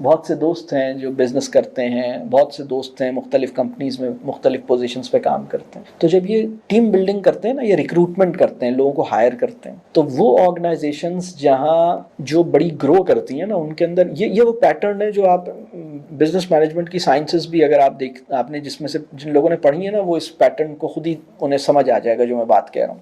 بہت سے دوست ہیں جو بزنس کرتے ہیں، بہت سے دوست ہیں مختلف کمپنیز میں مختلف پوزیشنز پہ کام کرتے ہیں. تو جب یہ ٹیم بلڈنگ کرتے ہیں نا، یہ ریکروٹمنٹ کرتے ہیں، لوگوں کو ہائر کرتے ہیں، تو وہ آرگنائزیشنز جہاں جو بڑی گرو کرتی ہیں نا، ان کے اندر یہ وہ پیٹرن ہے جو آپ بزنس مینجمنٹ کی سائنسز بھی اگر آپ نے جس میں سے جن لوگوں نے پڑھی ہے نا، وہ اس پیٹرن کو خود ہی انہیں سمجھ آ جائے گا جو میں بات کہہ رہا ہوں.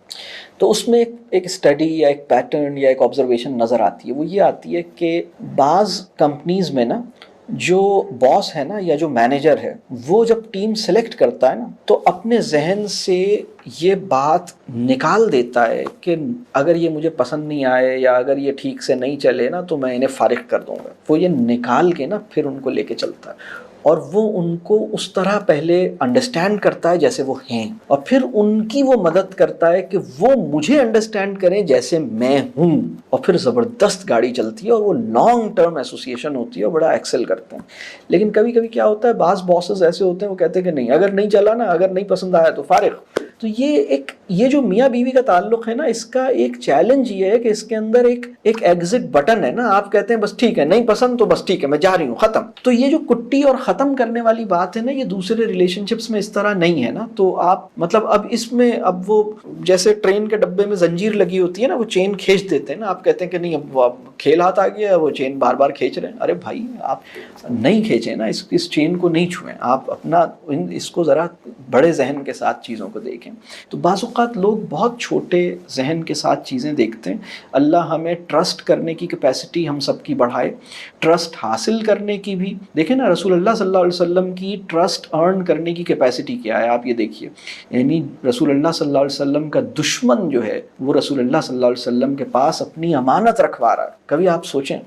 تو اس میں ایک اسٹڈی یا ایک پیٹرن یا ایک آبزرویشن نظر آتی ہے. وہ یہ آتی ہے کہ بعض کمپنیز میں نا جو باس ہے نا یا جو مینیجر ہے، وہ جب ٹیم سلیکٹ کرتا ہے نا تو اپنے ذہن سے یہ بات نکال دیتا ہے کہ اگر یہ مجھے پسند نہیں آئے یا اگر یہ ٹھیک سے نہیں چلے نا تو میں انہیں فارغ کر دوں گا. وہ یہ نکال کے نا پھر ان کو لے کے چلتا ہے، اور وہ ان کو اس طرح پہلے انڈرسٹینڈ کرتا ہے جیسے وہ ہیں، اور پھر ان کی وہ مدد کرتا ہے کہ وہ مجھے انڈرسٹینڈ کریں جیسے میں ہوں، اور پھر زبردست گاڑی چلتی ہے اور وہ لانگ ٹرم ایسوسیشن ہوتی ہے اور بڑا ایکسل کرتے ہیں. لیکن کبھی کبھی کیا ہوتا ہے، بعض باسز ایسے ہوتے ہیں وہ کہتے ہیں کہ نہیں، اگر نہیں چلا نا، اگر نہیں پسند آیا تو فارغ. تو یہ جو میاں بیوی کا تعلق ہے نا، اس کا ایک چیلنج یہ ہے کہ اس کے اندر ایک ایگزٹ بٹن ہے نا. آپ کہتے ہیں بس ٹھیک ہے، نہیں پسند تو بس ٹھیک ہے، میں جا رہی ہوں، ختم. تو یہ جو کٹی اور ختم کرنے والی بات ہے نا، یہ دوسرے ریلیشن شپس میں اس طرح نہیں ہے نا. تو آپ مطلب اب اس میں اب وہ جیسے ٹرین کے ڈبے میں زنجیر لگی ہوتی ہے نا، وہ چین کھینچ دیتے ہیں نا. آپ کہتے ہیں کہ نہیں، اب کھیل ہاتھ آ گیا، وہ چین بار بار کھینچ رہے ہیں. ارے بھائی، آپ نہیں کھینچیں نا، اس چین کو نہیں چھوئیں. آپ اپنا اس کو ذرا بڑے ذہن کے ساتھ چیزوں کو دیکھیں. تو بعض اوقات لوگ بہت چھوٹے ذہن کے ساتھ چیزیں دیکھتے ہیں. اللہ ہمیں ٹرسٹ کرنے کی کیپیسٹی ہم سب کی بڑھائے، ٹرسٹ حاصل کرنے کی بھی. دیکھیں نا، رسول اللہ صلی اللہ علیہ وسلم کی ٹرسٹ ارن کرنے کی کیپیسٹی کیا ہے، آپ یہ دیکھیے. یعنی رسول اللہ صلی اللہ علیہ وسلم کا دشمن جو ہے وہ رسول اللہ صلی اللہ علیہ وسلم کے پاس اپنی امانت رکھوا رہا ہے. کبھی آپ سوچیں،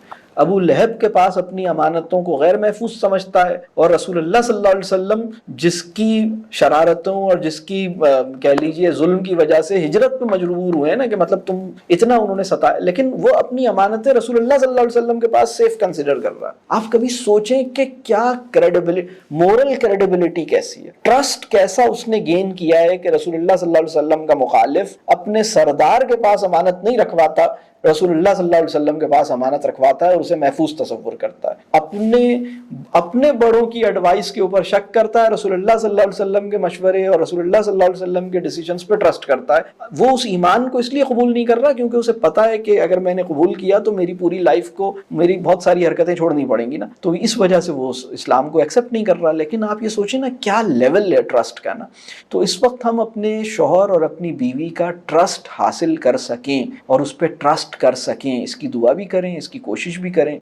ابو لہب کے پاس اپنی امانتوں کو غیر محفوظ سمجھتا ہے، اور رسول اللہ صلی اللہ علیہ وسلم جس کی شرارتوں اور جس کی کہہ لیجئے ظلم کی وجہ سے ہجرت پہ مجبور ہوئے ہیں نا، کہ مطلب تم اتنا انہوں نے ستایا، لیکن وہ اپنی امانتیں رسول اللہ صلی اللہ علیہ وسلم کے پاس سیف کنسیڈر کر رہا ہے. آپ کبھی سوچیں کہ کیا کریڈیبلٹی، مورل کریڈیبلٹی کیسی ہے، ٹرسٹ کیسا اس نے گین کیا ہے کہ رسول اللہ صلی اللہ علیہ وسلم کا مخالف اپنے سردار کے پاس امانت نہیں رکھواتا، رسول اللہ صلی اللہ علیہ وسلم کے پاس امانت رکھواتا ہے اور اسے محفوظ تصور کرتا ہے. اپنے بڑوں کی ایڈوائس کے اوپر شک کرتا ہے، رسول اللہ صلی اللہ علیہ وسلم کے مشورے اور رسول اللہ صلی اللہ علیہ وسلم کے ڈیسیجنز پہ ٹرسٹ کرتا ہے. وہ اس ایمان کو اس لیے قبول نہیں کر رہا کیونکہ اسے پتا ہے کہ اگر میں نے قبول کیا تو میری پوری لائف کو میری بہت ساری حرکتیں چھوڑنی پڑیں گی نا، تو اس وجہ سے وہ اسلام کو ایکسیپٹ نہیں کر رہا. لیکن آپ یہ سوچیں نا کیا لیول ہے ٹرسٹ کا نا. تو اس وقت ہم اپنے شوہر اور اپنی بیوی کا ٹرسٹ حاصل کر سکیں اور اس پہ ٹرسٹ کر سکیں، اس کی دعا بھی کریں، اس کی کوشش بھی کریں.